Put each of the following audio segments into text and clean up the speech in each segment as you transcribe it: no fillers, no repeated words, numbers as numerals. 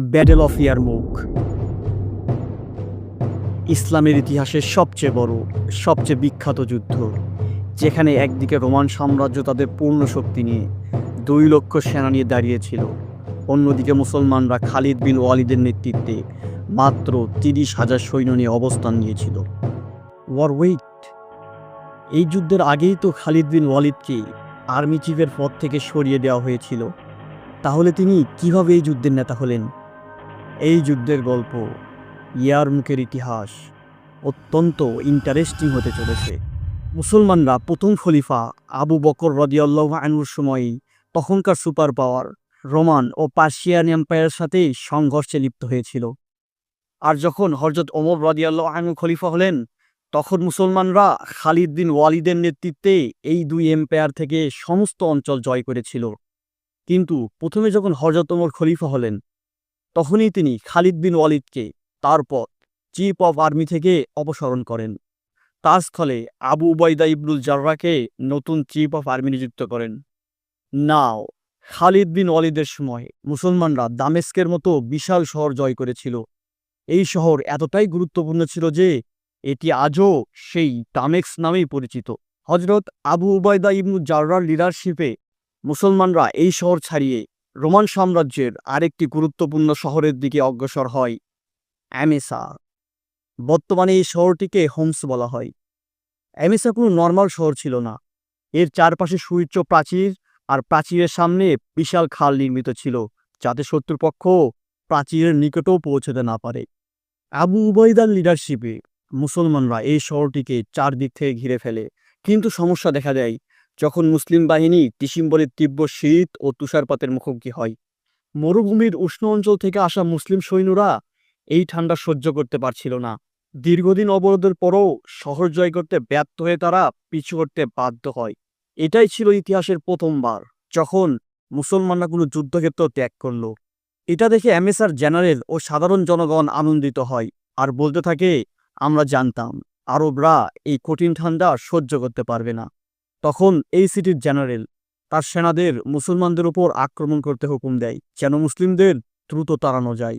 Battle of ইয়ারমুক ইসলামের ইতিহাসের সবচেয়ে বড়, সবচেয়ে বিখ্যাত যুদ্ধ, যেখানে একদিকে রোমান সাম্রাজ্য তাদের পূর্ণ শক্তি নিয়ে 2 লক্ষ সেনা নিয়ে দাঁড়িয়েছিল, অন্যদিকে মুসলমানরা খালিদ বিন ওয়ালিদের নেতৃত্বে মাত্র 30,000 সৈন্য নিয়ে অবস্থান নিয়েছিল। ওয়েট, এই যুদ্ধের আগেই তো খালিদ বিন ওয়ালিদকে আর্মি চিফের পদ থেকে সরিয়ে দেওয়া হয়েছিল। তাহলে তিনি কিভাবে এই যুদ্ধের নেতা হলেন? এই যুদ্ধের গল্প, ইয়ারমুকের ইতিহাস অত্যন্ত ইন্টারেস্টিং হতে চলেছে। মুসলমানরা প্রথম খলিফা আবু বকর রাদিয়াল্লাহু আনহুর সময়ে তখনকার সুপার পাওয়ার রোমান ও পার্সিয়ান এম্পায়ারের সাথে সংঘর্ষে লিপ্ত হয়েছিল। আর যখন হযরত ওমর রাদিয়াল্লাহু আনহু খলিফা হলেন, তখন মুসলমানরা খালিদ বিন ওয়ালিদের নেতৃত্বে এই দুই এম্পায়ার থেকে সমস্ত অঞ্চল জয় করেছিল। কিন্তু প্রথমে যখন হযরত ওমর খলিফা হলেন, তখনই তিনি খালিদ বিন ওয়ালিদকে তারপর চিফ অফ আর্মি থেকে অপসারণ করেন। তার স্থলে আবু উবাইদা ইবনুল জাররাহকে নতুন চিফ অফ আর্মি নিযুক্ত করেন। নাও, খালিদ বিন ওয়ালিদের সময় মুসলমানরা দামেস্কের মতো বিশাল শহর জয় করেছিল। এই শহর এতটাই গুরুত্বপূর্ণ ছিল যে এটি আজও সেই দামেস্ক নামেই পরিচিত। হযরত আবু উবাইদা ইবনুল জাররাহর লিডারশিপে মুসলমানরা এই শহর ছাড়িয়ে রোমান সাম্রাজ্যের আরেকটি গুরুত্বপূর্ণ শহরের দিকে অগ্রসর হয়, অ্যামেসা। বর্তমানে এই শহরটিকে হোমস বলা হয়। অ্যামেসা কোনো নর্মাল শহর ছিল না। এর চারপাশে সুউচ্চ প্রাচীর, আর প্রাচীরের সামনে বিশাল খাল নির্মিত ছিল, যাতে শত্রুপক্ষ প্রাচীরের নিকটেও পৌঁছতে না পারে। আবু উবাইদার লিডারশিপে মুসলমানরা এই শহরটিকে চারদিক থেকে ঘিরে ফেলে। কিন্তু সমস্যা দেখা দেয় যখন মুসলিম বাহিনী ডিসেম্বরের তীব্র শীত ও তুষারপাতের মুখোমুখি হয়। মরুভূমির উষ্ণ অঞ্চল থেকে আসা মুসলিম সৈন্যরা এই ঠান্ডা সহ্য করতে পারছিল না। দীর্ঘদিন অবরোধের পরও শহর জয় করতে ব্যর্থ হয়ে তারা পিছু হটতে বাধ্য হয়। এটাই ছিল ইতিহাসের প্রথমবার যখন মুসলমানরা কোনো যুদ্ধক্ষেত্র ত্যাগ করল। এটা দেখে অ্যামেসার জেনারেল ও সাধারণ জনগণ আনন্দিত হয় আর বলতে থাকে, আমরা জানতাম আরবরা এই কঠিন ঠান্ডা সহ্য করতে পারবে না। তখন এই সিটির জেনারেল তার সেনাদের মুসলমানদের উপর আক্রমণ করতে হুকুম দেয়, যেন মুসলিমদের দ্রুত তাড়ানো যায়।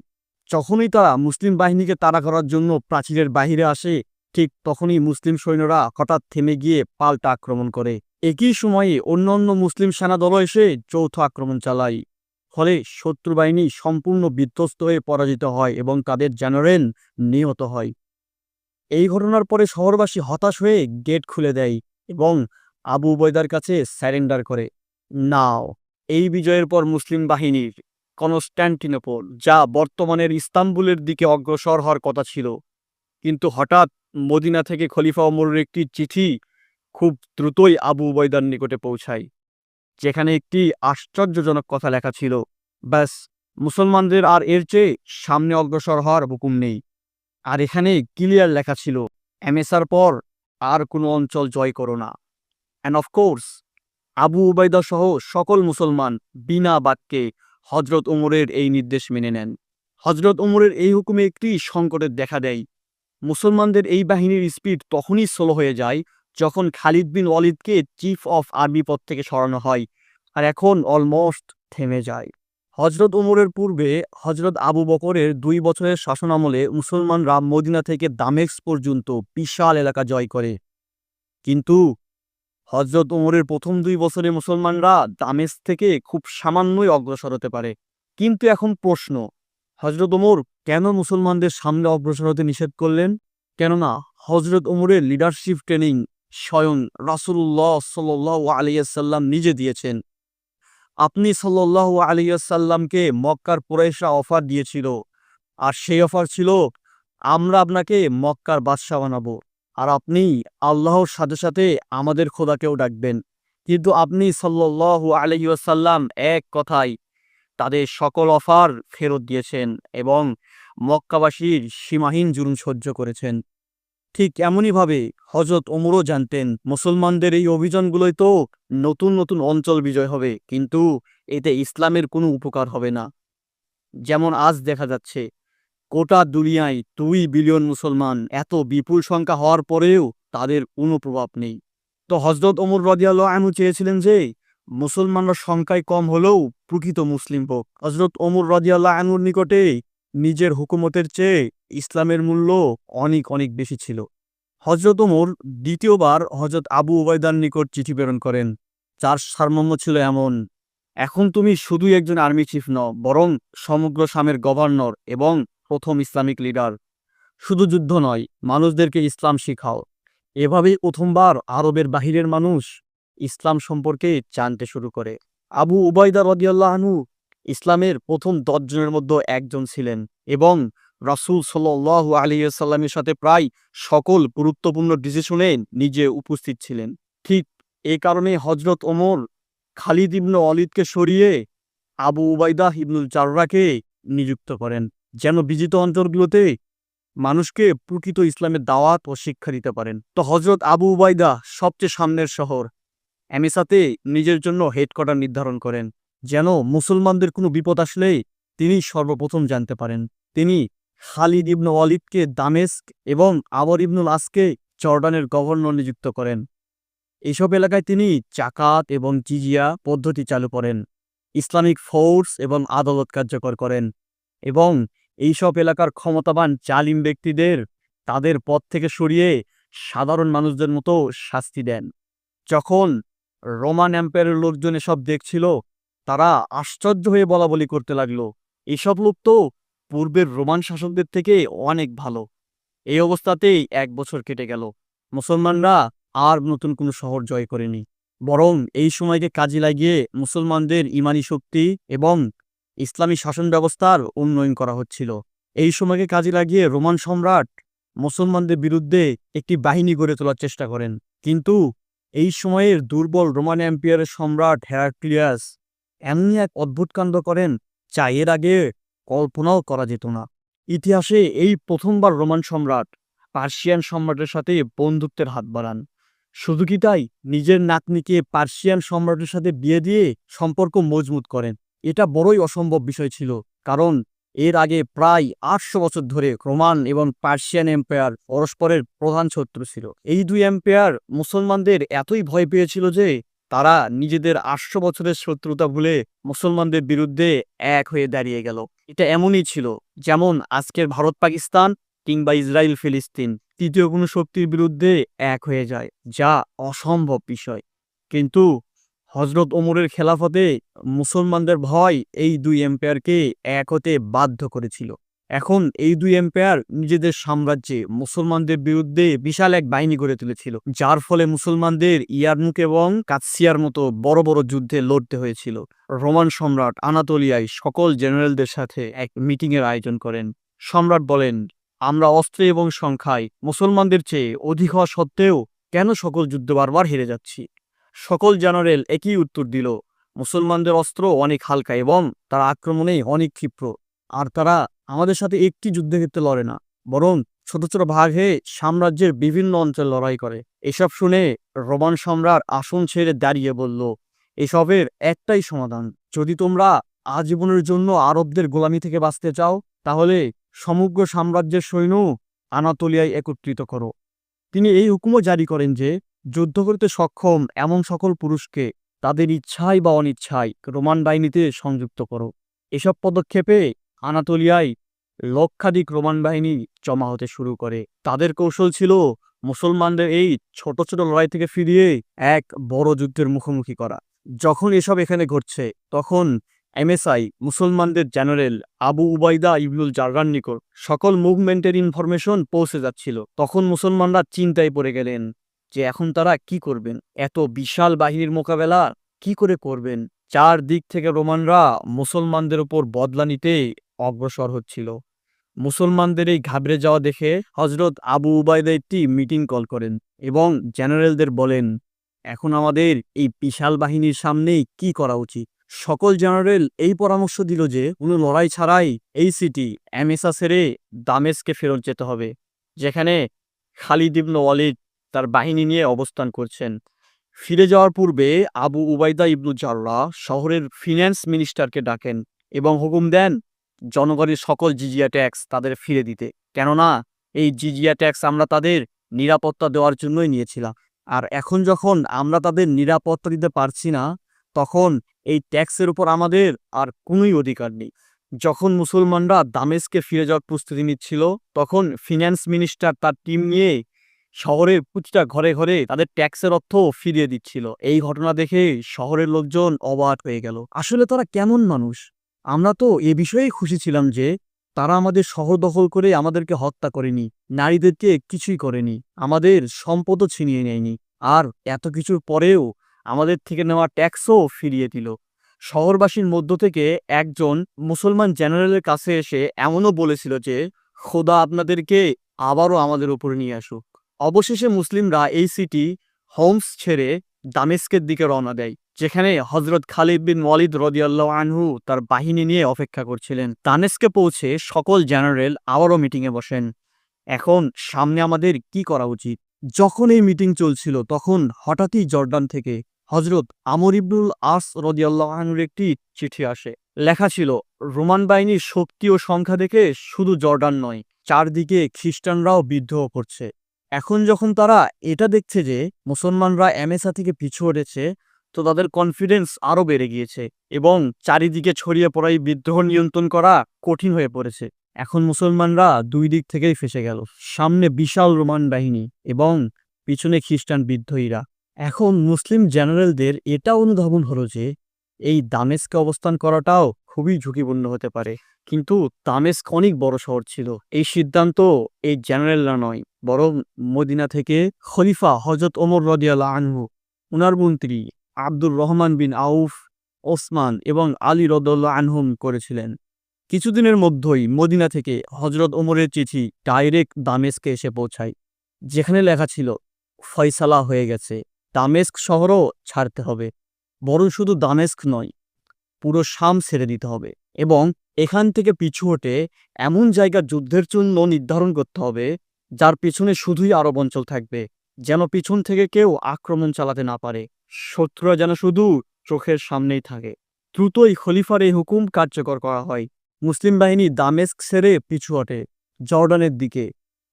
যখনই তারা মুসলিম বাহিনীকে তাড়া করার জন্য প্রাচীরের বাহিরে আসে, ঠিক তখনই মুসলিম সৈন্যরা হঠাৎ থেমে গিয়ে পাল্টা আক্রমণ করে। একই সময়ে অন্যান্য মুসলিম সেনাদলও এসে যৌথ আক্রমণ চালায়। ফলে শত্রু বাহিনী সম্পূর্ণ বিধ্বস্ত হয়ে পরাজিত হয় এবং তাদের জেনারেল নিহত হয়। এই ঘটনার পরে শহরবাসী হতাশ হয়ে গেট খুলে দেয় এবং আবু উবাইদার কাছে স্যারেন্ডার করে। নাও, এই বিজয়ের পর মুসলিম বাহিনীর কনস্ট্যান্টিনোপল, যা বর্তমানের ইস্তাম্বুলের দিকে অগ্রসর হওয়ার কথা ছিল, কিন্তু হঠাৎ মদিনা থেকে খলিফা ওমরের একটি চিঠি খুব দ্রুতই আবু উবাইদার নিকটে পৌঁছায়, যেখানে একটি আশ্চর্যজনক কথা লেখা ছিল। ব্যাস, মুসলমানদের আর এর চেয়ে সামনে অগ্রসর হওয়ার হুকুম নেই। আর এখানে ক্লিয়ার লেখা ছিল, অ্যামেসার পর আর কোনো অঞ্চল জয় করো না। অ্যান্ড অফকোর্স আবু উবাইদা সহ সকল মুসলমান বিনা বাক্যে হযরত ওমরের এই নির্দেশ মেনে নেন। হযরত ওমরের এই হুকুমে একটি সংকটের দেখা দেয়। মুসলমানদের এই বাহিনীর স্পিড তখনই স্লো হয়ে যায় যখন খালিদ বিন ওয়ালিদকে চিফ অফ আর্মি পদ থেকে সরানো হয়, আর এখন অলমোস্ট থেমে যায়। হযরত ওমরের পূর্বে হযরত আবু বকরের 2 বছরের শাসনামলে মুসলমানরা মদিনা থেকে দামেস্ক পর্যন্ত বিশাল এলাকা জয় করে। কিন্তু হযরত ওমরের প্রথম 2 বছরে মুসলমানরা দামেস্ক থেকে খুব সামান্যই অগ্রসর হতে পারে। কিন্তু এখন প্রশ্ন, হযরত ওমর কেন মুসলমানদের সামনে অগ্রসর হতে নিষেধ করলেন? কেননা হযরত ওমরের লিডারশিপ ট্রেনিং স্বয়ং রাসূলুল্লাহ সাল্লাল্লাহু আলাইহি ওয়াসাল্লাম নিজে দিয়েছেন। আপনি সাল্লাল্লাহু আলাইহি ওয়াসাল্লামকে মক্কার কুরাইশরা অফার দিয়েছিল, আর সেই অফার ছিল, আমরা আপনাকে মক্কার বাদশা বানাবো, আর আপনি আল্লাহর সাথে সাথে আমাদের খোদাকেও ডাকবেন। কিন্তু আপনি সাল্লাল্লাহু আলাইহি ওয়াসাল্লাম এক কথায় তাদের সকল অফার ফেরত দিয়েছেন এবং মক্কাবাসীর সীমাহীন জুলুম সহ্য করেছেন। ঠিক এমনইভাবে হযরত ওমরও জানতেন মুসলমানদের এই অভিযানগুলোই তো নতুন নতুন অঞ্চল বিজয় হবে, কিন্তু এতে ইসলামের কোনো উপকার হবে না। যেমন আজ দেখা যাচ্ছে, গোটা দুনিয়ায় 2 বিলিয়ন মুসলমান, এত বিপুল সংখ্যা হওয়ার পরেও তাদের কোনো প্রভাব নেই। তো হযরত ওমর রাদিয়াল্লাহু আনহু চেয়েছিলেন যে মুসলমানরা সংখ্যায় কম হলেও প্রকৃত মুসলিম হোক। হযরত ওমর রাদিয়াল্লাহু আনহুর নিকটে নিজের হুকুমতের চেয়ে ইসলামের মূল্য অনেক অনেক বেশি ছিল। হযরত ওমর দ্বিতীয়বার হযরত আবু উবাইদার নিকট চিঠি প্রেরণ করেন, যার সারমর্ম ছিল এমন: এখন তুমি শুধুই একজন আর্মি চিফ নও, বরং সমগ্র শামের গভর্নর এবং প্রথম ইসলামিক লিডার। শুধু যুদ্ধ নয়, মানুষদেরকে ইসলাম শিখাও। এভাবেই প্রথমবার আরবের বাহিরের মানুষ ইসলাম সম্পর্কে জানতে শুরু করে। আবু উবাইদা রাদিয়াল্লাহু আনহু ইসলামের প্রথম 10 জনের মধ্যে একজন ছিলেন এবং রাসূল সাল্লাল্লাহু আলাইহি ওয়াসাল্লামের সাথে প্রায় সকল গুরুত্বপূর্ণ ডিসিশনে নিজে উপস্থিত ছিলেন। ঠিক এই কারণে হযরত ওমর খালিদ ইবনে ওয়ালিদকে সরিয়ে আবু উবাইদা ইবনুল জাররাহকে নিযুক্ত করেন, যেন বিজিত অঞ্চলগুলোতে মানুষকে প্রকৃত ইসলামের দাওয়াত ও শিক্ষা দিতে পারেন। তো হযরত আবু উবাইদা সবচেয়ে সামনের শহর এমেসাতে নিজের জন্য হেডকোয়ার্টার নির্ধারণ করেন, যেন মুসলমানদের কোনো বিপদ আসলে তিনি সর্বপ্রথম জানতে পারেন। তিনি খালিদ ইবনে ওয়ালিদকে দামেস্ক এবং আমর ইবনুল আসকে জর্ডানের গভর্নর নিযুক্ত করেন। এইসব এলাকায় তিনি জাকাত এবং জিজিয়া পদ্ধতি চালু করেন, ইসলামিক ফোর্স এবং আদালত কার্যকর করেন এবং এইসব এলাকার ক্ষমতাবান জালিম ব্যক্তিদের তাদের পদ থেকে সরিয়ে সাধারণ মানুষদের মতো শাস্তি দেন। যখন রোমান এম্পায়ারের লোকজন এসব দেখছিল, তারা আশ্চর্য হয়ে বলাবলি করতে লাগলো, এসব লোক তো পূর্বের রোমান শাসকদের থেকে অনেক ভালো। এই অবস্থাতেই 1 বছর কেটে গেল। মুসলমানরা আর নতুন কোনো শহর জয় করেনি, বরং এই সময়কে কাজে লাগিয়ে মুসলমানদের ইমানি শক্তি এবং ইসলামী শাসন ব্যবস্থার উন্নয়ন করা হচ্ছিল। এই সময়কে কাজে লাগিয়ে রোমান সম্রাট মুসলমানদের বিরুদ্ধে একটি বাহিনী গড়ে তোলার চেষ্টা করেন, কিন্তু এই সময়ের দুর্বল রোমান এম্পায়ারের সম্রাট হেরাক্লিয়াস এমনি এক অদ্ভুত কাণ্ড করেন যা এর আগে কল্পনাও করা যেত না। ইতিহাসে এই প্রথমবার রোমান সম্রাট পার্সিয়ান সম্রাটের সাথে বন্ধুত্বের হাত বাড়ান। শুধু কি তাই, নিজের নাতনিকে পার্সিয়ান সম্রাটের সাথে বিয়ে দিয়ে সম্পর্ক মজবুত করেন। এটা বড়ই অসম্ভব বিষয় ছিল, কারণ এর আগে প্রায় 800 বছর ধরে রোমান এবং পার্সিয়ান এম্পায়ার পরস্পরের প্রধান শত্রু ছিল। এই দুই এম্পায়ার মুসলমানদের এতই ভয় পেয়েছিল যে তারা নিজেদের 800 বছরের শত্রুতা ভুলে মুসলমানদের বিরুদ্ধে এক হয়ে দাঁড়িয়ে গেল। এটা এমনই ছিল যেমন আজকের ভারত পাকিস্তান কিংবা ইসরায়েল ফিলিস্তিন তৃতীয় কোনো শক্তির বিরুদ্ধে এক হয়ে যায়, যা অসম্ভব বিষয়। কিন্তু হযরত ওমরের খেলাফতে মুসলমানদের ভয় এই দুই এম্পায়ারকে এক হতে বাধ্য করেছিল। এখন এই দুই এম্পায়ার নিজেদের সাম্রাজ্যে মুসলমানদের বিরুদ্ধে বিশাল এক বাহিনী গড়ে তুলেছিল, যার ফলে মুসলমানদের ইয়ারমুক এবং কাদসিয়ার মতো বড় বড় যুদ্ধে লড়তে হয়েছিল। রোমান সম্রাট আনাতোলিয়ায় সকল জেনারেলদের সাথে এক মিটিংয়ের আয়োজন করেন। সম্রাট বলেন, আমরা অস্ত্রে এবং সংখ্যায় মুসলমানদের চেয়ে অধিক হওয়া সত্ত্বেও কেন সকল যুদ্ধ বারবার হেরে যাচ্ছি? সকল জেনারেল একই উত্তর দিল, মুসলমানদের অস্ত্র অনেক হালকা এবং তার আক্রমণে অনেক ক্ষিপ্র, আর তারা আমাদের সাথে একটি যুদ্ধক্ষেত্রে লড়ে না, বরং ছোট ছোট ভাগ হয়ে সাম্রাজ্যের বিভিন্ন অঞ্চলে লড়াই করে। এসব শুনে রোমান সম্রাট আসন ছেড়ে দাঁড়িয়ে বলল, এসবের একটাই সমাধান, যদি তোমরা আজীবনের জন্য আরবদের গোলামি থেকে বাঁচতে চাও, তাহলে সমগ্র সাম্রাজ্যের সৈন্য আনাতোলিয়ায় একত্রিত করো। তিনি এই হুকুমও জারি করেন যে যুদ্ধ করতে সক্ষম এমন সকল পুরুষকে তাদের ইচ্ছায় বা অনিচ্ছায় রোমান বাহিনীতে সংযুক্ত করো। এসব পদক্ষেপে আনাতোলিয়ায় লক্ষাধিক রোমান বাহিনী জমা হতে শুরু করে। তাদের কৌশল ছিল মুসলমানদের এই ছোট ছোট লড়াই থেকে ফিরিয়ে এক বড় যুদ্ধের মুখোমুখি করা। যখন এসব এখানে ঘটছে, তখন এমএসআই মুসলমানদের জেনারেল আবু উবাইদা ইবনুল জাররার নিকট সকল মুভমেন্টের ইনফরমেশন পৌঁছে যাচ্ছিল। তখন মুসলমানরা চিন্তায় পড়ে গেলেন যে এখন তারা কি করবেন, এত বিশাল বাহিনীর মোকাবেলা কি করে করবেন। চারদিক থেকে রোমানরা মুসলমানদের উপর বদলা নিতে অগ্রসর হচ্ছিল। মুসলমানদের এই ঘাবড়ে যাওয়া দেখে হযরত আবু উবাইদা একটি মিটিং কল করেন এবং জেনারেলদের বলেন, এখন আমাদের এই বিশাল বাহিনীর সামনে কি করা উচিত। সকল জেনারেল এই পরামর্শ দিল যে কোনো লড়াই ছাড়াই এই সিটি এমেসা ছেড়ে দামেস্কে ফেরত যেতে হবে, যেখানে খালিদ ইবনে ওয়ালিদ তার বাহিনী নিয়ে অবস্থান করছেন। ফিরে যাওয়ার পূর্বে আবু উবাইদা ইবনুল জাররাহ শহরের ফিন্যান্স মিনিস্টারকে ডাকেন এবং হুকুম দেন জনগণের সকল জিজিয়া ট্যাক্স তাদের ফিরে দিতে, কেননা এই জিজিয়া ট্যাক্স আমরা তাদের নিরাপত্তা দেওয়ার জন্যই নিয়েছিলাম, আর এখন যখন আমরা তাদের নিরাপত্তা দিতে পারছি না, তখন এই ট্যাক্সের উপর আমাদের আর কোনোই অধিকার নেই। যখন মুসলমানরা দামেস্কে ফিরে যাওয়ার প্রস্তুতি নিচ্ছিল, তখন ফিন্যান্স মিনিস্টার তার টিম নিয়ে শহরের প্রতিটা ঘরে ঘরে তাদের ট্যাক্সের অর্থ ফিরিয়ে দিচ্ছিল। এই ঘটনা দেখে শহরের লোকজন অবাক হয়ে গেল। আসলে তারা কেমন মানুষ? আমরা তো এ বিষয়েই খুশি ছিলাম যে তারা আমাদের শহর দখল করে আমাদেরকে হত্যা করেনি, নারীদেরকে কিছুই করেনি, আমাদের সম্পদও ছিনিয়ে নেয়নি, আর এত কিছুর পরেও আমাদের থেকে নেওয়া ট্যাক্সও ফিরিয়ে দিল। শহরবাসীর মধ্য থেকে একজন মুসলমান জেনারেলের কাছে এসে এমনও বলেছিল যে খোদা আপনাদেরকে আবারও আমাদের উপরে নিয়ে আসুক। অবশেষে মুসলিমরা এই সিটি হোমস ছেড়ে দামেস্কের দিকে রওনা দেয়, যেখানে হযরত খালিদ বিন ওয়ালিদ রাদিয়াল্লাহু আনহু তার বাহিনী নিয়ে অপেক্ষা করছিলেন। দামেস্কে পৌঁছে সকল জেনারেল আবারও মিটিংয়ে বসেন। এখন সামনে আমাদের কি করা উচিত? যখন এই মিটিং চলছিল তখন হঠাৎই জর্ডান থেকে হযরত আমর ইবনুল আস রাদিয়াল্লাহু আনহুর একটি চিঠি আসে। লেখা ছিল, রোমান বাহিনীর শক্তি ও সংখ্যা দেখে শুধু জর্ডান নয়, চারদিকে খ্রিস্টানরাও বিদ্রোহ করছে। এখন যখন তারা এটা দেখছে যে মুসলমানরা এমেসা থেকে পিছু হটেছে, তো তাদের কনফিডেন্স আরো বেড়ে গিয়েছে এবং চারিদিকে ছড়িয়ে পড়া এই বিদ্রোহ নিয়ন্ত্রণ করা কঠিন হয়ে পড়েছে। এখন মুসলমানরা দুই দিক থেকেই ফেঁসে গেল। সামনে বিশাল রোমান বাহিনী এবং পিছনে খ্রিস্টান বিদ্রোহীরা। এখন মুসলিম জেনারেলদের এটা অনুধাবন হলো যে এই দামেস্কে অবস্থান করাটাও খুবই ঝুঁকিপূর্ণ হতে পারে। কিন্তু দামেস্ক অনেক বড় শহর ছিল। এই সিদ্ধান্ত এই জেনারেলরা নয়, বরং মদিনা থেকে খলিফা হযরত ওমর রাদিয়াল্লাহু আনহু, উনার মন্ত্রী আব্দুর রহমান বিন আউফ, ওসমান এবং আলী রাদিয়াল্লাহু আনহুম করেছিলেন। কিছুদিনের মধ্যেই মদিনা থেকে হযরত ওমরের চিঠি ডাইরেক্ট দামেস্কে এসে পৌঁছায়, যেখানে লেখা ছিল, ফয়সালা হয়ে গেছে, দামেস্ক শহরও ছাড়তে হবে। বরং শুধু দামেস্ক নয়, পুরো শাম ছেড়ে দিতে হবে এবং এখান থেকে পিছু হটে এমন জায়গা যুদ্ধের জন্য নির্ধারণ করতে হবে যার পিছনে শুধুই আরব অঞ্চল থাকবে, যেন পিছন থেকে কেউ আক্রমণ চালাতে না পারে। শত্রুরা যেন শুধু চোখের সামনেই থাকে। দ্রুতই খলিফার এই হুকুম কার্যকর করা হয়। মুসলিম বাহিনী দামেস্ক ছেড়ে পিছু হটে জর্ডানের দিকে,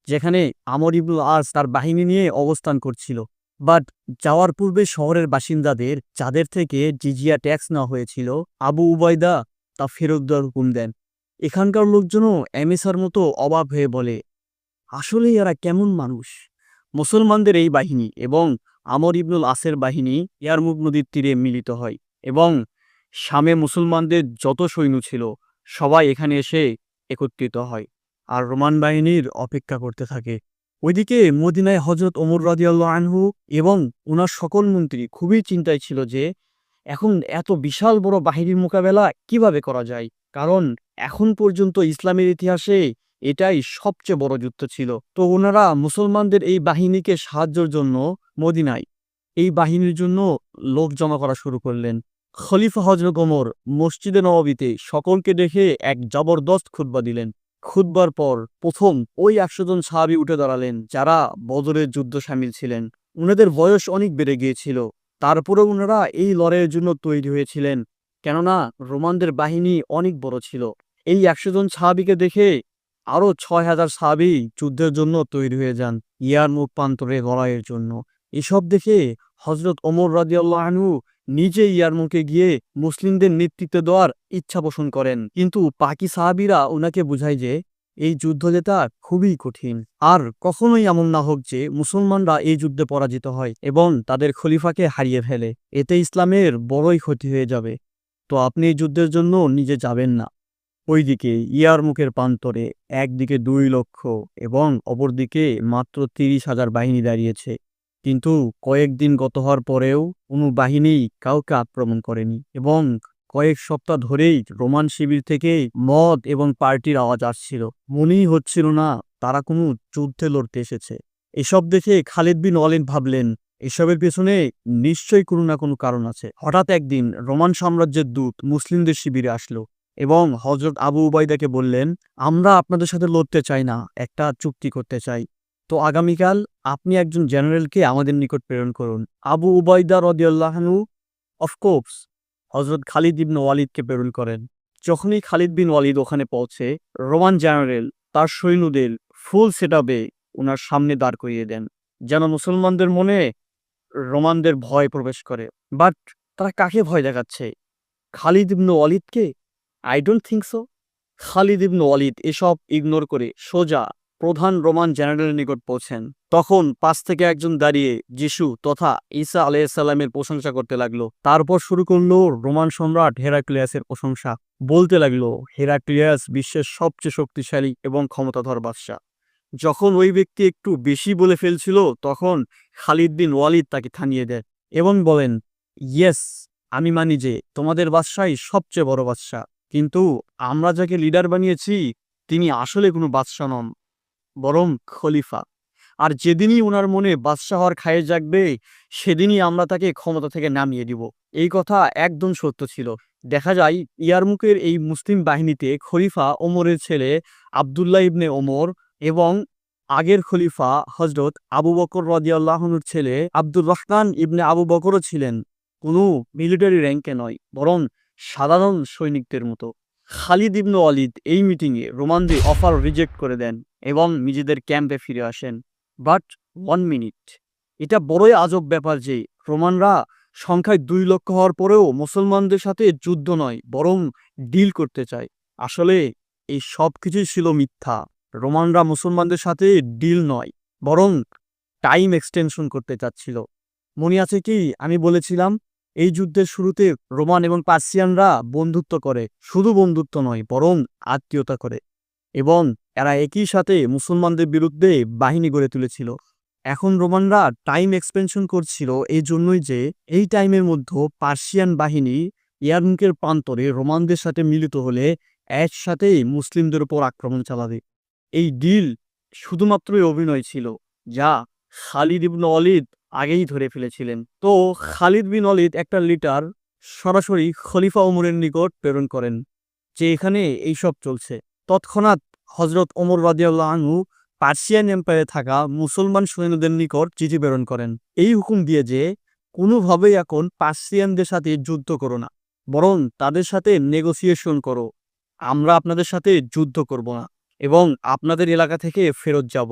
যেখানে আমর ইবনুল আস তার বাহিনী নিয়ে অবস্থান করছিল। বাট যাওয়ার পূর্বে শহরের বাসিন্দাদের, যাদের থেকে জিজিয়া ট্যাক্স নেওয়া হয়েছিল, আবু উবাইদা তা ফেরত দেওয়ার হুকুম দেন। এখানকার লোকজনও এমেসার মতো অবাক হয়ে বলে, আসলে এরা কেমন মানুষ? মুসলমানদের এই বাহিনী এবং আমর ইবনুল আসের বাহিনী ইয়ারমুক নদীর তীরে মিলিত হয় এবং শামে মুসলমানদের যত সৈন্য ছিল সবাই এখানে এসে একত্রিত হয় আর রোমান বাহিনীর অপেক্ষা করতে থাকে। ওইদিকে মদিনায় হযরত ওমর রাদিয়াল্লাহু আনহু এবং ওনার সকল মন্ত্রী খুবই চিন্তায় ছিল যে এখন এত বিশাল বড় বাহিনীর মোকাবেলা কিভাবে করা যায়, কারণ এখন পর্যন্ত ইসলামের ইতিহাসে এটাই সবচেয়ে বড় যুদ্ধ ছিল। তো ওনারা মুসলমানদের এই বাহিনীকে সাহায্যের জন্য মদিনায় এই বাহিনীর জন্য লোক জমা করা শুরু করলেন। খলিফা হযরত ওমর মসজিদে নববীতে সকলকে দেখে এক জবরদস্ত খুতবা দিলেন। খুতবার পর প্রথম ওই ১০০ জন সাহাবী উঠে দাঁড়ালেন যারা বদরের যুদ্ধ শামিল ছিলেন। উনাদের বয়স অনেক বেড়ে গিয়েছিল, তারপরেও উনারা এই লড়াইয়ের জন্য তৈরি হয়েছিলেন, কেননা রোমানদের বাহিনী অনেক বড় ছিল। এই ১০০ জন সাহাবীকে দেখে আরো ৬,০০০ সাহাবী যুদ্ধের জন্য তৈরি হয়ে যান, ইয়ারমুক প্রান্তরে লড়াইয়ের জন্য। এসব দেখে হযরত ওমর রাদিয়াল্লাহু আনহু নিজে ইয়ারমুকে গিয়ে মুসলিমদের নেতৃত্ব দেওয়ার ইচ্ছা পোষণ করেন। কিন্তু বাকি সাহাবীরা উনাকে বুঝায় যে এই যুদ্ধ জেতা খুবই কঠিন, আর কখনোই এমন না হোক যে মুসলমানরা এই যুদ্ধে পরাজিত হয় এবং তাদের খলিফাকে হারিয়ে ফেলে। এতে ইসলামের বড়ই ক্ষতি হয়ে যাবে। তো আপনি এই যুদ্ধের জন্য নিজে যাবেন না। ওইদিকে ইয়ারমুকের প্রান্তরে একদিকে ২ লক্ষ এবং অপরদিকে মাত্র ৩০,০০০ বাহিনী দাঁড়িয়েছে। কিন্তু কয়েকদিন গত হওয়ার পরেও কোনো বাহিনী কাউকে আক্রমণ করেনি এবং কয়েক সপ্তাহ ধরেই রোমান শিবির থেকে মদ এবং পার্টির আওয়াজ আসছিল। মনেই হচ্ছিল না তারা কোনো যুদ্ধে লড়তে এসেছে। এসব দেখে খালিদ বিন ওয়ালিদ ভাবলেন, এসবের পেছনে নিশ্চয়ই কোনো না কোনো কারণ আছে। হঠাৎ একদিন রোমান সাম্রাজ্যের দূত মুসলিমদের শিবিরে আসলো এবং হযরত আবু উবাইদাকে বললেন, আমরা আপনাদের সাথে লড়তে চাই না, একটা চুক্তি করতে চাই। তো আগামীকাল আপনি একজন জেনারেলকে আমাদের নিকট প্রেরণ করুন। আবু উবাইদা রাদিয়াল্লাহু আনহু অফকোর্স হযরত খালিদ ইবনে ওয়ালিদকে প্রেরণ করেন। যখনই খালিদ বিন ওয়ালিদ ওখানে পৌঁছে, রোমান জেনারেল তার সৈন্যদের ফুল সেটআপে ওনার সামনে দাঁড় করিয়ে দেন, যেন মুসলমানদের মনে রোমানদের ভয় প্রবেশ করে। বাট তারা কাকে ভয় দেখাচ্ছে? খালিদ ইবনে ওয়ালিদকে? I don't think so. Khalid ibn Walid এসব ইগনোর করে সোজা প্রধান রোমান জেনারেলের নিকট পৌঁছেন। তখন পাশ থেকে একজন দাঁড়িয়ে যিশু তথা ঈসা আলাইহিসসালামের প্রশংসা করতে লাগলো। তারপর শুরু করলো রোমান সম্রাট হেরাক্লিয়াসের প্রশংসা। বলতে লাগলো, হেরাক্লিয়াস বিশ্বের সবচেয়ে শক্তিশালী এবং ক্ষমতাধর বাদশা। যখন ওই ব্যক্তি একটু বেশি বলে ফেলছিল, তখন খালিদ বিন ওয়ালিদ তাকে থামিয়ে দেয় এবং বলেন, ইয়েস, আমি মানি যে তোমাদের বাদশাই সবচেয়ে বড় বাদশা, কিন্তু আমরা যাকে লিডার বানিয়েছি তিনি আসলে কোনো বাদশা নন, বরং খলিফা। আর যেদিনই ওনার মনে বাদশা হওয়ার খায়েশ জাগবে, সেদিনই আমরা তাকে ক্ষমতা থেকে নামিয়ে দিব। এই কথা একদম সত্য ছিল। দেখা যায় ইয়ারমুকের এই মুসলিম বাহিনীতে খলিফা ওমরের ছেলে আবদুল্লাহ ইবনে ওমর এবং আগের খলিফা হজরত আবু বকর রাদিয়াল্লাহু আনহুর ছেলে আব্দুর রহমান ইবনে আবু বকরও ছিলেন। কোনো মিলিটারি র্যাঙ্কে নয়, বরং সাধারণ সৈনিকদের মতো। খালিদ ইবনে ওয়ালিদ এই মিটিংয়ে রোমানদের অফার রিজেক্ট করে দেন এবং নিজেদের ক্যাম্পে ফিরে আসেন। বাট 1 মিনিট, এটা বড়ই আজব ব্যাপার যে রোমানরা সংখ্যায় 2 লক্ষ হওয়ার পরেও মুসলমানদের সাথে যুদ্ধ নয়, বরং ডিল করতে চায়। আসলে এই সব কিছুই ছিল মিথ্যা। রোমানরা মুসলমানদের সাথে ডিল নয়, বরং টাইম এক্সটেনশন করতে চাচ্ছিল। মনে আছে কি আমি বলেছিলাম, এই যুদ্ধের শুরুতে রোমান এবং পার্সিয়ানরা বন্ধুত্ব করে, শুধু বন্ধুত্ব নয় বরং আত্মীয়তা করে, এবং এরা একই সাথে মুসলমানদের বিরুদ্ধে বাহিনী গড়ে তুলেছিল। এখন রোমানরা টাইম এক্সপেনশন করছিল এই জন্যই যে এই টাইমের মধ্যে পার্সিয়ান বাহিনী ইয়ারমুকের প্রান্তরে রোমানদের সাথে মিলিত হলে একসাথেই মুসলিমদের উপর আক্রমণ চালাবে। এই ডিল শুধুমাত্রই অভিনয় ছিল, যা খালিদ ইবনে ওয়ালিদ আগেই ধরে ফেলেছিলেন। তো খালিদ বিন ওয়ালিদ একটা লিটার সরাসরি খলিফা ওমরের নিকট প্রেরণ করেন যে এখানে এইসব চলছে। তৎক্ষণাৎ হজরত ওমর রাদিয়াল্লাহু আনহু পার্সিয়ান এম্পায়ারে থাকা মুসলমান সৈন্যদের নিকট চিঠি প্রেরণ করেন, এই হুকুম দিয়ে যে কোনোভাবেই এখন পার্সিয়ানদের সাথে যুদ্ধ করো না, বরং তাদের সাথে নেগোসিয়েশন করো। আমরা আপনাদের সাথে যুদ্ধ করব না এবং আপনাদের এলাকা থেকে ফেরত যাব,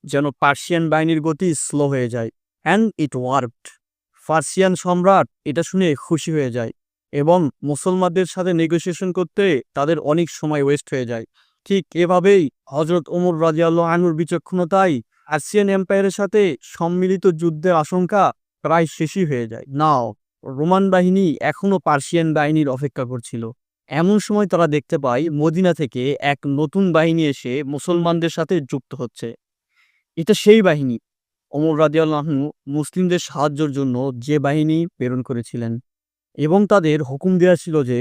যেন পার্সিয়ান বাহিনীর গতি স্লো হয়ে যায়। And it worked. পার্সিয়ান সম্রাট এটা শুনে খুশি হয়ে যায় এবং মুসলমানদের সাথে নেগোসিয়েশন করতে তাদের অনেক সময় ওয়েস্ট হয়ে যায়। ঠিক এভাবেই হজরত ওমর রাদিয়াল্লাহু আনহুর বিচক্ষণতায় পার্সিয়ান এম্পায়ারের সাথে সম্মিলিত যুদ্ধের আশঙ্কা প্রায় শেষই হয়ে যায়। নাও রোমান বাহিনী এখনও পার্সিয়ান বাহিনীর অপেক্ষা করছিল। এমন সময় তারা দেখতে পায় মদিনা থেকে এক নতুন বাহিনী এসে মুসলমানদের সাথে যুক্ত হচ্ছে। এটা সেই বাহিনী ওমর রাদিয়াল্লাহু আনহু মুসলিমদের সাহায্যের জন্য যে বাহিনী প্রেরণ করেছিলেন, এবং তাদের হুকুম দেওয়া ছিল যে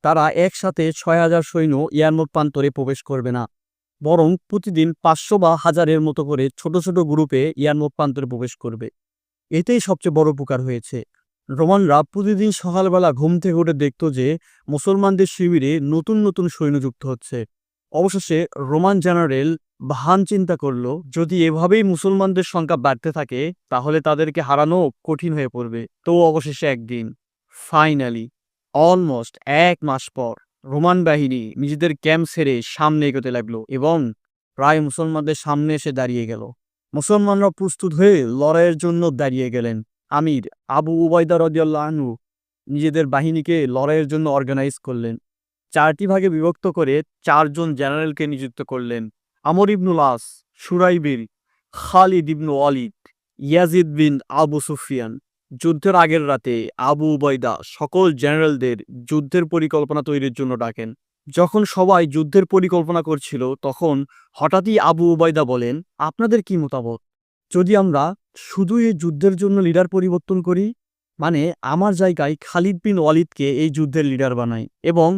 তারা একসাথে ৬,০০০ সৈন্য ইয়ারমুক প্রান্তরে প্রবেশ করবে না, বরং প্রতিদিন ৫০০ বা ১,০০০-এর মতো করে ছোট ছোট গ্রুপে ইয়ারমুক প্রান্তরে প্রবেশ করবে। এতেই সবচেয়ে বড় উপকার হয়েছে। রোমানরা প্রতিদিন সকালবেলা ঘুম থেকে উঠে দেখত যে মুসলমানদের শিবিরে নতুন নতুন সৈন্য যুক্ত হচ্ছে। অবশেষে রোমান জেনারেল ভান চিন্তা করল, যদি এভাবেই মুসলমানদের সংখ্যা বাড়তে থাকে তাহলে তাদেরকে হারানো কঠিন হয়ে পড়বে। তো অবশেষে একদিন, ফাইনালি অলমোস্ট ১ মাস পর, রোমান বাহিনী নিজেদের ক্যাম্প ছেড়ে সামনে এগোতে লাগলো এবং প্রায় মুসলমানদের সামনে এসে দাঁড়িয়ে গেল। মুসলমানরা প্রস্তুত হয়ে লড়াইয়ের জন্য দাঁড়িয়ে গেলেন। আমির আবু উবাইদা রাদিয়াল্লাহু আনহু নিজেদের বাহিনীকে লড়াইয়ের জন্য অর্গানাইজ করলেন। 4টি ভাগে বিভক্ত করে 4 জন জেনারেলকে নিযুক্ত করলেন: আমর ইবনুল আস, সুরাইবিল, খালিদ ইবনু ওয়ালিদ, ইয়াজিদ বিন আবু সুফিয়ান। যুদ্ধের আগের রাতে আবু উবাইদা সকল জেনারেলদের যুদ্ধের পরিকল্পনা তৈরির জন্য ডাকেন। যখন সবাই যুদ্ধের পরিকল্পনা করছিল, তখন হঠাৎই আবু উবাইদা বলেন, আপনাদের কি মতামত যদি আমরা শুধু এই যুদ্ধের জন্য লিডার পরিবর্তন করি? মানে আমার জায়গায় খালিদ বিন ওয়ালিদকে এই যুদ্ধের লিডার বানাই এবং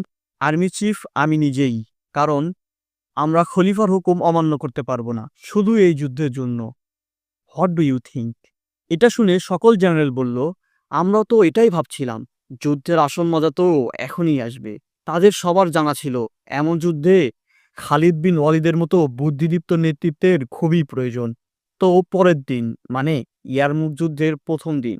আর্মি চিফ আমি নিজেই, কারণ আমরা খলিফার হুকুম অমান্য করতে পারবো না শুধু এই যুদ্ধের জন্য। What do you think? এটা শুনে সকল জেনারেল বলল, আমরাও তো এটাই ভাবছিলাম। যুদ্ধের আসল মজা তো এখনই আসবে। তাদের সবার জানা ছিল এমন যুদ্ধে খালিদ বিন ওয়ালিদের মতো বুদ্ধিদীপ্ত নেতৃত্বের খুবই প্রয়োজন। তো পরের দিন, মানে ইয়ারমুক যুদ্ধের প্রথম দিন,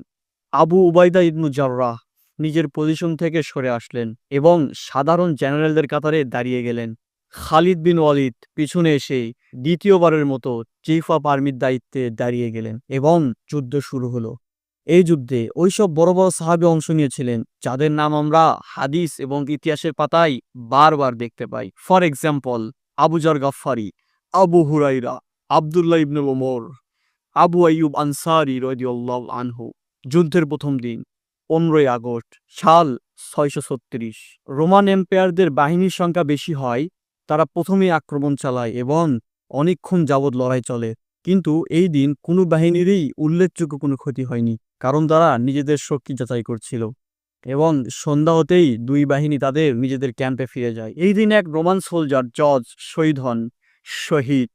আবু উবাইদা ইবনু জাররাহ নিজের পজিশন থেকে সরে আসলেন এবং সাধারণ জেনারেলদের কাতারে দাঁড়িয়ে গেলেন। খালিদ বিন ওয়ালিদ পিছনে এসে দ্বিতীয়বারের মতো চিফ অফ আর্মির দায়িত্বে দাঁড়িয়ে গেলেন এবং যুদ্ধ শুরু হলো। এই যুদ্ধে ওইসব বড় বড় সাহাবী অংশ নিয়েছিলেন যাদের নাম আমরা হাদিস এবং ইতিহাসের পাতায় বারবার দেখতে পাই। For example, Abu Zar Ghifari, Abu Hurairah, Abdullah ibn Umar, Abu Ayyub Ansari রাদিয়াল্লাহু আনহু। যুদ্ধের প্রথম দিন 15ই আগস্ট সাল 636। রোমান এম্পায়ারদের বাহিনীর সংখ্যা বেশি হয়, তারা প্রথমেই আক্রমণ চালায় এবং অনেকক্ষণ যাবৎ লড়াই চলে। কিন্তু এই দিন কোনো বাহিনীরই উল্লেখযোগ্য কোনো ক্ষতি হয়নি, কারণ তারা নিজেদের শক্তি যাচাই করছিল। এবং সন্ধ্যা হতেই দুই বাহিনী তাদের নিজেদের ক্যাম্পে ফিরে যায়। এই দিন এক রোমান সোলজার জর্জ শহীদ হন। শহীদ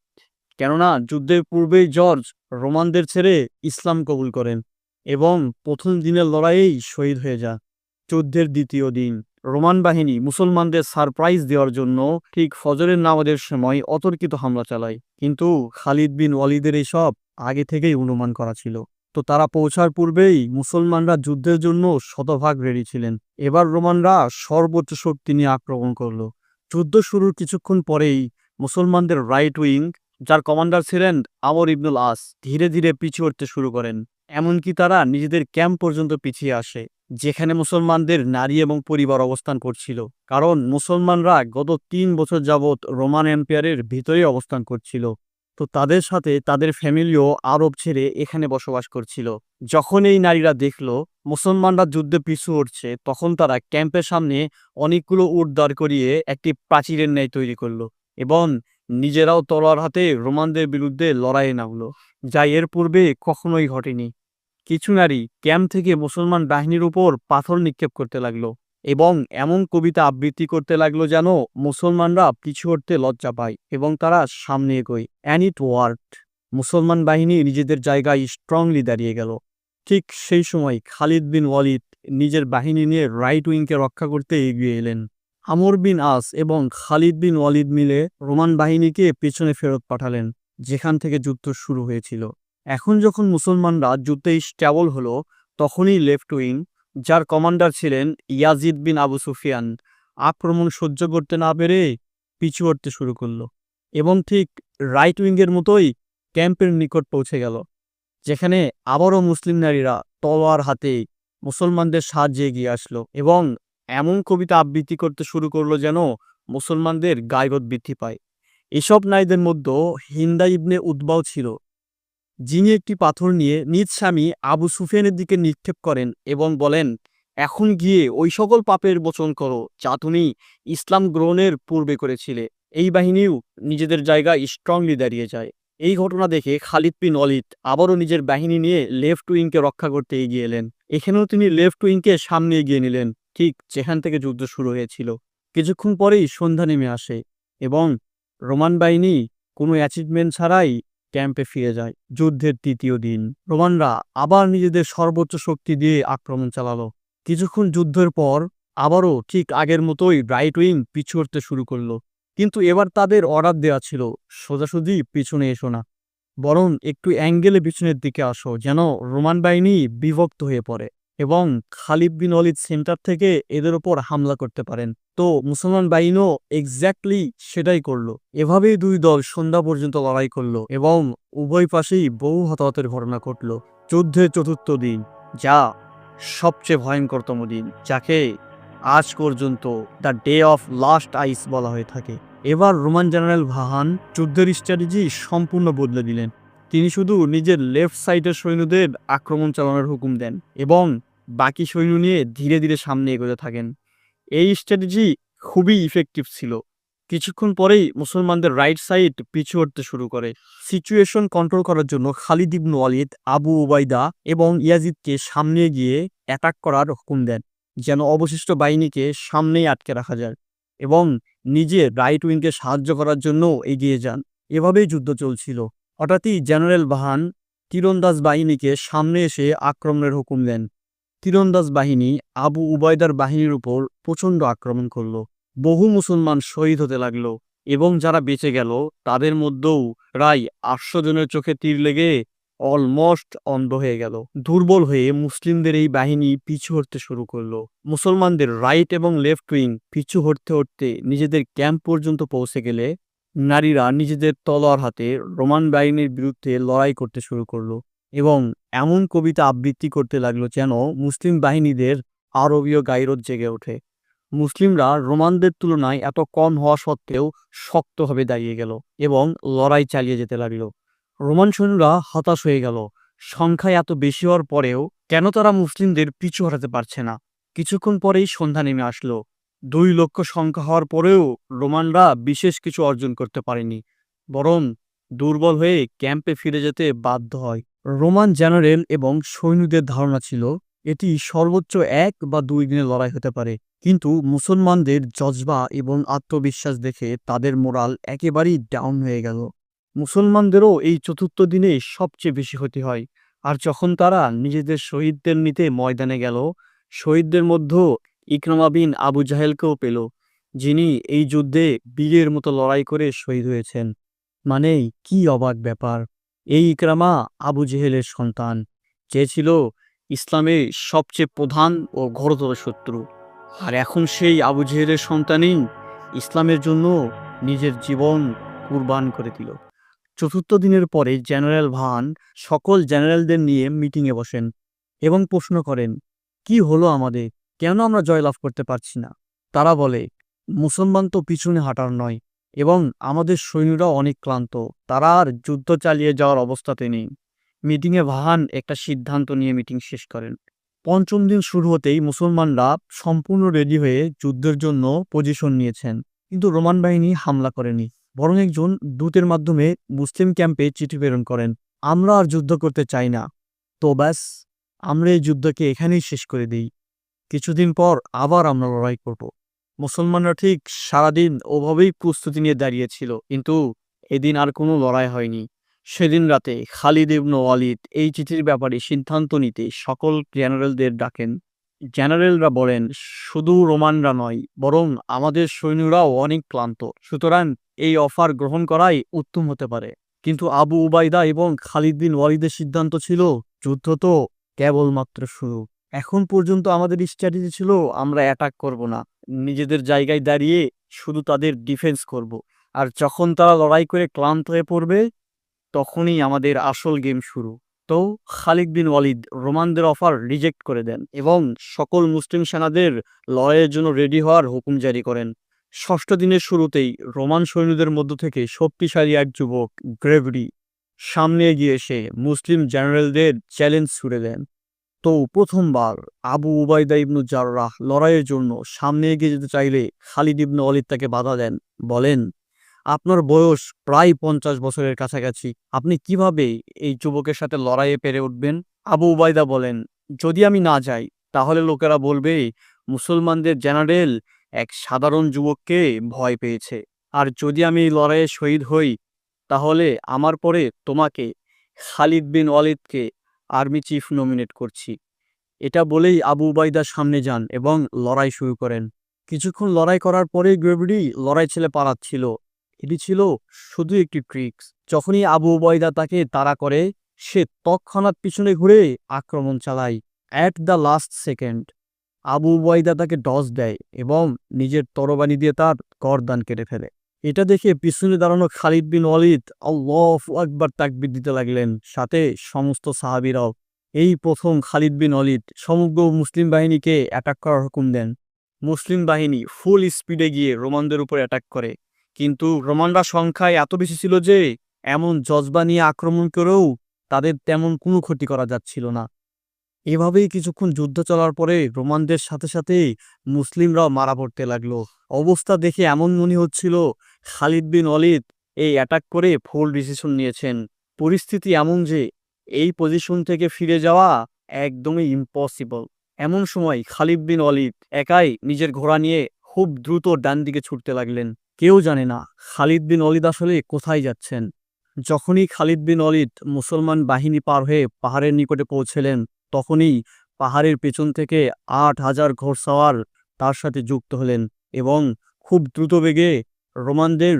কেননা যুদ্ধের পূর্বেই জর্জ রোমানদের ছেড়ে ইসলাম কবুল করেন এবং প্রথম দিনের লড়াইয়েই শহীদ হয়ে যান। যুদ্ধের দ্বিতীয় দিন রোমান বাহিনী মুসলমানদের সারপ্রাইজ দেওয়ার জন্য ঠিক ফজরের নামাজের সময় অতর্কিত হামলা চালায়, কিন্তু খালিদ বিন ওয়ালিদের এসব আগে থেকেই অনুমান করা ছিল। তো তারা পৌঁছার পূর্বেই মুসলমানরা যুদ্ধের জন্য শতভাগ রেডি ছিলেন। এবার রোমানরা সর্বোচ্চ শক্তি নিয়ে আক্রমণ করল। যুদ্ধ শুরুর কিছুক্ষণ পরেই মুসলমানদের রাইট উইং, যার কমান্ডার ছিলেন আমর ইবনুল আস, ধীরে ধীরে পিছু হটতে শুরু করেন। এমনকি তারা নিজেদের ক্যাম্প পর্যন্ত পিছিয়ে আসে, যেখানে মুসলমানদের নারী এবং পরিবার অবস্থান করছিল। কারণ মুসলমানরা গত 3 বছর যাবৎ রোমান এম্পায়ারের ভিতরে অবস্থান করছিল, তো তাদের সাথে তাদের ফ্যামিলিও আরব ছেড়ে এখানে বসবাস করছিল। যখন এই নারীরা দেখলো মুসলমানরা যুদ্ধে পিছু হটছে, তখন তারা ক্যাম্পের সামনে অনেকগুলো উট দাঁড় করিয়ে একটি প্রাচীরের ন্যায় তৈরি করলো এবং নিজেরাও তলোয়ার হাতে রোমানদের বিরুদ্ধে লড়াইয়ে নামলো, যা এর পূর্বে কখনোই ঘটেনি। কিছু নারী ক্যাম্প থেকে মুসলমান বাহিনীর উপর পাথর নিক্ষেপ করতে লাগলো এবং এমন কবিতা আবৃত্তি করতে লাগলো যেন মুসলমানরা পিছু হটতে লজ্জা পায় এবং তারা সামনে এগোয়। And it worked. মুসলমান বাহিনী নিজেদের জায়গায় স্ট্রংলি দাঁড়িয়ে গেল। ঠিক সেই সময় খালিদ বিন ওয়ালিদ নিজের বাহিনী নিয়ে রাইট উইংকে রক্ষা করতে এগিয়ে এলেন। আমর বিন আস এবং খালিদ বিন ওয়ালিদ মিলে রোমান বাহিনীকে পেছনে ফেরত পাঠালেন, যেখান থেকে যুদ্ধ শুরু হয়েছিল। এখন যখন মুসলমানরা যুদ্ধে স্ট্যাবল হলো, তখনই লেফট উইং, যার কমান্ডার ছিলেন ইয়াজিদ বিন আবু সুফিয়ান, আক্রমণ সহ্য করতে না পেরে পিছু হটতে শুরু করলো এবং ঠিক রাইট উইংয়ের মতোই ক্যাম্পের নিকট পৌঁছে গেল, যেখানে আবারও মুসলিম নারীরা তলোয়ার হাতে মুসলমানদের সাহায্যে এগিয়ে আসলো এবং এমন কবিতা আবৃত্তি করতে শুরু করলো যেন মুসলমানদের গায়রত বৃদ্ধি পায়। এসব নারীদের মধ্যে হিন্দা ইবনে উতবাও ছিল, যিনি একটি পাথর নিয়ে নিজ স্বামী আবু সুফিয়ানের দিকে নিক্ষেপ করেন এবং বলেন, এখন গিয়ে ওই সকল পাপের বচন করো যা তুমি ইসলাম গ্রহণের পূর্বে করেছিলে। এই বাহিনীও নিজেদের জায়গায় স্ট্রংলি দাঁড়িয়ে যায়। এই ঘটনা দেখে খালিদ বিন ওয়ালিদ আবারও নিজের বাহিনী নিয়ে লেফট উইংকে রক্ষা করতে এগিয়ে এলেন। এখানেও তিনি লেফট উইংকে সামনে এগিয়ে নিলেন, ঠিক যেখান থেকে যুদ্ধ শুরু হয়েছিল। কিছুক্ষণ পরেই সন্ধ্যা নেমে আসে এবং রোমান বাহিনী কোনো অ্যাচিভমেন্ট ছাড়াই ক্যাম্পে ফিরে যায়। যুদ্ধের তৃতীয় দিন রোমানরা আবার নিজেদের সর্বোচ্চ শক্তি দিয়ে আক্রমণ চালালো। কিছুক্ষণ যুদ্ধের পর আবারও ঠিক আগের মতোই রাইট উইং পিছু হটতে শুরু করলো, কিন্তু এবার তাদের অর্ডার দেওয়া ছিল, সোজাসুজি পিছনে এসো না, বরং একটু অ্যাঙ্গেলে পিছনের দিকে আসো, যেন রোমান বাহিনী বিভক্ত হয়ে পড়ে এবং খালিদ বিন ওয়ালিদ সেন্টার থেকে এদের ওপর হামলা করতে পারেন। তো মুসলমান বাহিনীও এক্স্যাক্টলি সেটাই করলো। এভাবেই দুই দল সন্ধ্যা পর্যন্ত লড়াই করলো এবং উভয় পাশেই বহু হতাহতের ঘটনা ঘটল। যুদ্ধের চতুর্থ দিন, যা সবচেয়ে ভয়ঙ্করতম দিন, যাকে আজ পর্যন্ত দ্য ডে অফ লাস্ট আইস বলা হয়ে থাকে। এবার রোমান জেনারেল ভাহান যুদ্ধের স্ট্র্যাটেজি সম্পূর্ণ বদলে দিলেন। তিনি শুধু নিজের লেফট সাইডের সৈন্যদের আক্রমণ চালানোর হুকুম দেন এবং বাকি সৈন্য নিয়ে ধীরে ধীরে সামনে এগোতে থাকেন। এই স্ট্র্যাটেজি খুবই ইফেক্টিভ ছিল। কিছুক্ষণ পরেই মুসলমানদের রাইট সাইড পিছু হটতে শুরু করে। সিচুয়েশন কন্ট্রোল করার জন্য খালিদ ইবনে ওয়ালিদ আবু উবাইদা এবং ইয়াজিদকে সামনে গিয়ে অ্যাটাক করার হুকুম দেন, যেন অবশিষ্ট বাহিনীকে সামনেই আটকে রাখা যায়, এবং নিজে রাইট উইংকে সাহায্য করার জন্য এগিয়ে যান। এভাবেই যুদ্ধ চলছিল। হঠাৎই জেনারেল বাহান তীরন্দাজ বাহিনীকে সামনে এসে আক্রমণের হুকুম দেন। তীরন্দাজ বাহিনী আবু উবাইদার বাহিনীর উপর প্রচণ্ড আক্রমণ করল। বহু মুসলমান শহীদ হতে লাগলো এবং যারা বেঁচে গেল তাদের মধ্যেও প্রায় 800 জনের চোখে তীর লেগে অলমোস্ট অন্ধ হয়ে গেল। দুর্বল হয়ে মুসলিমদের এই বাহিনী পিছু হটতে শুরু করলো। মুসলমানদের রাইট এবং লেফট উইং পিছু হটতে হটতে নিজেদের ক্যাম্প পর্যন্ত পৌঁছে গেলে নারীরা নিজেদের তলোয়ার হাতে রোমান বাহিনীর বিরুদ্ধে লড়াই করতে শুরু করলো। এবং এমন কবিতা আবৃত্তি করতে লাগলো যেন মুসলিম বাহিনীদের আরবীয় গাইরত জেগে ওঠে। মুসলিমরা রোমানদের তুলনায় এত কম হওয়া সত্ত্বেও শক্তভাবে দাঁড়িয়ে গেল এবং লড়াই চালিয়ে যেতে লাগলো। রোমান সৈন্যরা হতাশ হয়ে গেল। সংখ্যায় এত বেশি হওয়ার পরেও কেন তারা মুসলিমদের পিছু হটাতে পারছে না? কিছুক্ষণ পরেই সন্ধ্যা নেমে আসলো। 2 লক্ষ সংখ্যা হওয়ার পরেও রোমানরা বিশেষ কিছু অর্জন করতে পারেনি, বরং দুর্বল হয়ে ক্যাম্পে ফিরে যেতে বাধ্য হয়। রোমান জেনারেল এবং সৈন্যদের ধারণা ছিল এটি সর্বোচ্চ 1 বা 2 দিনের লড়াই হতে পারে, কিন্তু মুসলমানদের জজবা এবং আত্মবিশ্বাস দেখে তাদের মোরাল একেবারেই ডাউন হয়ে গেল। মুসলমানদেরও এই চতুর্থ দিনে সবচেয়ে বেশি ক্ষতি হয়। আর যখন তারা নিজেদের শহীদদের নিতে ময়দানে গেল, শহীদদের মধ্যে ইকরামা বিন আবু জাহেলকেও পেল, যিনি এই যুদ্ধে বীরের মতো লড়াই করে শহীদ হয়েছেন। মানে কি অবাক ব্যাপার! এই ইকরামা আবু জেহেলের সন্তান, যে ছিল ইসলামের সবচেয়ে প্রধান ও ঘোরতর শত্রু। আর এখন সেই আবু জেহেলের সন্তানই ইসলামের জন্য নিজের জীবন কুরবান করে দিল। চতুর্থ দিনের পরে জেনারেল ভান সকল জেনারেলদের নিয়ে মিটিংয়ে বসেন এবং প্রশ্ন করেন, কি হলো আমাদের? কেন আমরা জয়লাভ করতে পারছি না? তারা বলে, মুসলমান তো পিছনে হাঁটার নয় এবং আমাদের সৈন্যরা অনেক ক্লান্ত, তারা আর যুদ্ধ চালিয়ে যাওয়ার অবস্থাতে নেই। মিটিংয়ে ভাহান একটা সিদ্ধান্ত নিয়ে মিটিং শেষ করেন। পঞ্চম দিন শুরু হতেই মুসলমানরা সম্পূর্ণ রেডি হয়ে যুদ্ধের জন্য পজিশন নিয়েছেন, কিন্তু রোমান বাহিনী হামলা করেনি। বরং একজন দূতের মাধ্যমে মুসলিম ক্যাম্পে চিঠি প্রেরণ করেন, আমরা আর যুদ্ধ করতে চাই না, তো ব্যাস আমরা এই যুদ্ধকে এখানেই শেষ করে দিই। কিছুদিন পর আবার আমরা লড়াই করব। মুসলমানরা ঠিক সারাদিন ওভাবেই প্রস্তুতি নিয়ে দাঁড়িয়েছিল, কিন্তু এদিন আর কোনো লড়াই হয়নি। সেদিন রাতে খালিদ ইবনে ওয়ালিদ এই চিঠির ব্যাপারে সিদ্ধান্ত নিতে সকল জেনারেলদের ডাকেন। জেনারেলরা বলেন, শুধু রোমানরা নয়, বরং আমাদের সৈন্যরাও অনেক ক্লান্ত, সুতরাং এই অফার গ্রহণ করাই উত্তম হতে পারে। কিন্তু আবু উবাইদা এবং খালিদ বিন ওয়ালিদের সিদ্ধান্ত ছিল, যুদ্ধ তো কেবলমাত্র শুরু। এখন পর্যন্ত আমাদের স্ট্র্যাটেজি ছিল আমরা অ্যাটাক করব না, নিজেদের জায়গায় দাঁড়িয়ে শুধু তাদের ডিফেন্স করব। আর যখন তারা লড়াই করে ক্লান্ত হয়ে পড়বে, তখনই আমাদের আসল গেম শুরু। তো খালিদ বিন ওয়ালিদ রোমানদের অফার রিজেক্ট করে দেন এবং সকল মুসলিম সেনাদের লড়াইয়ের জন্য রেডি হওয়ার হুকুম জারি করেন। ষষ্ঠ দিনের শুরুতেই রোমান সৈন্যদের মধ্য থেকে শক্তিশালী এক যুবক গ্রেভরি সামনে এগিয়ে এসে মুসলিম জেনারেলদের চ্যালেঞ্জ ছুড়ে দেন। তো প্রথমবার আবু উবাইদা ইবনু জাররাহ লড়াইয়ের জন্য সামনে এগিয়ে যেতে চাইলে খালিদ ইবনে ওয়ালিদ তাকে বাধা দেন, বলেন, আপনার বয়স প্রায় 50 বছরের কাছাকাছি, আপনি কিভাবে এই যুবকের সাথে লড়াইয়ে পেরে উঠবেন? আবু উবাইদা বলেন, যদি আমি না যাই তাহলে লোকেরা বলবে মুসলমানদের জেনারেল এক সাধারণ যুবককে ভয় পেয়েছে। আর যদি আমি এই লড়াইয়ে শহীদ হই, তাহলে আমার পরে তোমাকে, খালিদ বিন ওয়ালিদকে আর্মি চিফ নমিনেট করছি। এটা বলেই আবু উবাইদা সামনে যান এবং লড়াই শুরু করেন। কিছুক্ষণ লড়াই করার পরেই গ্রেভরি লড়াই ছেড়ে পালাচ্ছিল। এটি ছিল শুধু একটি ট্রিক্স। যখনই আবু উবাইদা তাকে তাড়া করে, সে তৎক্ষণাৎ পিছনে ঘুরে আক্রমণ চালায়। At the last second Abu Ubaida তাকে ডজ দেয় এবং নিজের তরবারি দিয়ে তার গর্দান কেটে ফেলে। এটা দেখে পিছনে দাঁড়ানো খালিদ বিন ওয়ালিদ আল্লাহু আকবার তাকবীর দিতে লাগলেন, সাথে সমস্ত সাহাবীরাও। এই প্রথম খালিদ বিন ওয়ালিদ সমগ্র মুসলিম বাহিনীকে অ্যাটাক করার হুকুম দেন। মুসলিম বাহিনী ফুল স্পিডে গিয়ে রোমানদের উপর অ্যাটাক করে, কিন্তু রোমানরা সংখ্যায় এত বেশি ছিল যে এমন জজবা নিয়ে আক্রমণ করেও তাদের তেমন কোনো ক্ষতি করা যাচ্ছিল না। এভাবেই কিছুক্ষণ যুদ্ধ চলার পরে রোমানদের সাথে সাথে মুসলিমরাও মারা পড়তে লাগলো। অবস্থা দেখে এমন মনে হচ্ছিল খালিদ বিন ওয়ালিদ এই অ্যাটাক করে ফুল ডিসিশন নিয়েছেন। পরিস্থিতি এমন যে এই পজিশন থেকে ফিরে যাওয়া একদমই ইম্পসিবল। এমন সময় খালিদ বিন ওয়ালিদ একাই নিজের ঘোড়া নিয়ে খুব দ্রুত ডান দিকে ছুটতে লাগলেন। কেউ জানে না খালিদ বিন ওয়ালিদ আসলে কোথায় যাচ্ছেন। যখনই খালিদ বিন ওয়ালিদ মুসলমান বাহিনী পার হয়ে পাহাড়ের নিকটে পৌঁছলেন, তখনই পাহাড়ের পেছন থেকে 8,000 ঘোড়সওয়ার তার সাথে যুক্ত হলেন এবং খুব দ্রুত বেগে রোমানদের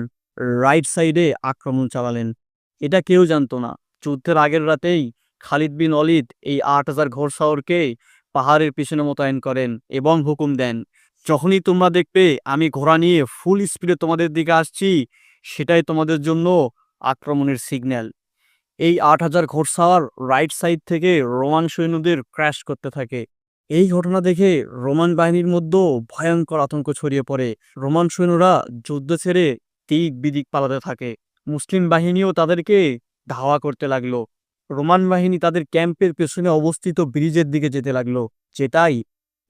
রাইট সাইডে আক্রমণ চালালেন। এটা কেউ জানতো না, যুদ্ধের আগের রাতেই খালিদ বিন ওয়ালিদ এই 8,000 ঘোড়সওয়ারকে পাহাড়ের পিছনে মোতায়েন করেন এবং হুকুম দেন, যখনই তোমরা দেখবে আমি ঘোড়া নিয়ে ফুল স্পিডে তোমাদের দিকে আসছি, সেটাই তোমাদের জন্য আক্রমণের সিগন্যাল। এই ৮,০০০ ঘোড়সাওয়ার রাইট সাইড থেকে রোমান সৈন্যদের ক্র্যাশ করতে থাকে। এই ঘটনা দেখে রোমান বাহিনীর মধ্যেও ভয়ঙ্কর আতঙ্ক ছড়িয়ে পড়ে। রোমান সৈন্যরা যুদ্ধ ছেড়ে দিক বিদিক পালাতে থাকে। মুসলিম বাহিনীও তাদেরকে ধাওয়া করতে লাগলো। রোমান বাহিনী তাদের ক্যাম্পের পেছনে অবস্থিত ব্রিজের দিকে যেতে লাগলো, যেটাই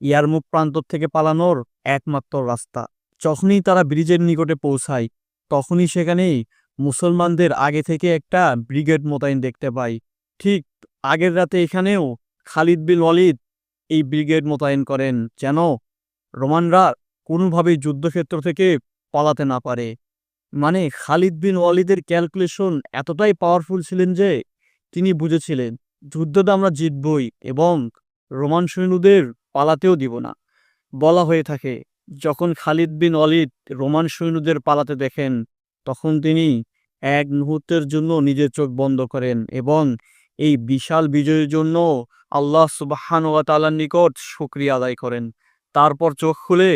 ইয়ারমুক প্রান্তর থেকে পালানোর একমাত্র রাস্তা। যখনই তারা ব্রিজের নিকটে পৌঁছায়, তখনই সেখানেই মুসলমানদের আগে থেকে একটা ব্রিগেড মোতায়েন দেখতে পাই। ঠিক আগের রাতে এখানেও খালিদ বিন ওয়ালিদ এই ব্রিগেড মোতায়েন করেন, যেন রোমানরা কোনোভাবেই যুদ্ধক্ষেত্র থেকে পালাতে না পারে। মানে খালিদ বিন ওয়ালিদের ক্যালকুলেশন এতটাই পাওয়ারফুল ছিলেন যে তিনি বুঝেছিলেন যুদ্ধটা আমরা জিতবই এবং রোমান সৈন্যদের পালাতেও দিব না। বলা হয়ে থাকে, যখন খালিদ বিন ওয়ালিদ রোমান সৈন্যদের পালাতে দেখেন, তখন তিনি এক মুহূর্তের জন্য নিজের চোখ বন্ধ করেন এবং এই বিশাল বিজয়ের জন্য আল্লাহ সুবহানাহু ওয়া তাআলার নিকট শুকরিয়া আদায় করেন। তারপর চোখ খুলে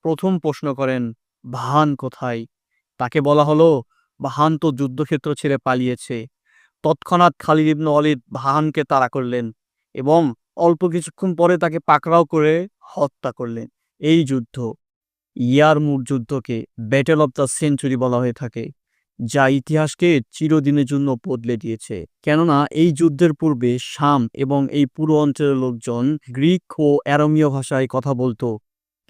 প্রথম প্রশ্ন করেন, ভান কোথায়? তাকে বলা হলো, ভান তো যুদ্ধক্ষেত্র ছেড়ে পালিয়েছে। তৎক্ষণাৎ খালিদ ইবনে ওয়ালিদ ভানকে তাড়া করলেন এবং অল্প কিছুক্ষণ পরে তাকে পাকড়াও করে হত্যা করলেন। এই যুদ্ধ, ইয়ারমুক যুদ্ধকে ব্যাটেল অব দ্য সেঞ্চুরি বলা হয়ে থাকে, যা ইতিহাসকে চিরদিনের জন্য বদলে দিয়েছে। কেননা এই যুদ্ধের পূর্বে শাম এবং এই পুরো অঞ্চলের লোকজন গ্রিক ও অ্যারামীয় ভাষায় কথা বলতো,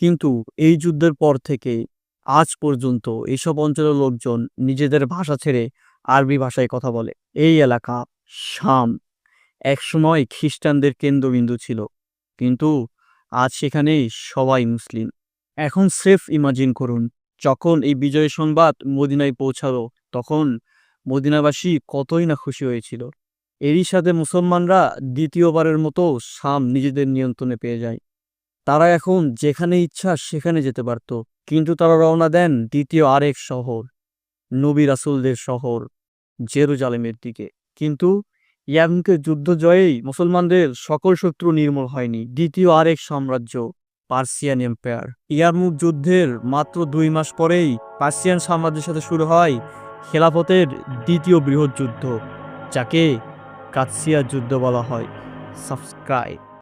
কিন্তু এই যুদ্ধের পর থেকে আজ পর্যন্ত এসব অঞ্চলের লোকজন নিজেদের ভাষা ছেড়ে আরবি ভাষায় কথা বলে। এই এলাকা শাম একসময় খ্রিস্টানদের কেন্দ্রবিন্দু ছিল, কিন্তু আজ সেখানে সবাই মুসলিম। এখন স্রেফ ইমাজিন করুন, যখন এই বিজয় সংবাদ মদিনায় পৌঁছালো, তখন মদিনাবাসী কতই না খুশি হয়েছিল। এরই সাথে মুসলমানরা দ্বিতীয়বারের মতো শাম নিজেদের নিয়ন্ত্রণে পেয়ে যায়। তারা এখন যেখানে ইচ্ছা সেখানে যেতে পারত, কিন্তু তারা রওনা দেন দ্বিতীয় আরেক শহর, নবী রাসূলদের শহর জেরুজালেমের দিকে। কিন্তু ইয়ারমুকের যুদ্ধ জয়েই মুসলমানদের সকল শত্রু নির্মূল হয়নি। দ্বিতীয় আরেক সাম্রাজ্য, পার্সিয়ান এম্পায়ার। ইয়ারমুক যুদ্ধের মাত্র 2 মাস পরেই পার্সিয়ান সাম্রাজ্যের সাথে শুরু হয় খেলাফতের দ্বিতীয় বৃহৎ যুদ্ধ, যাকে কাদসিয়া যুদ্ধ বলা হয়। সাবস্ক্রাইব।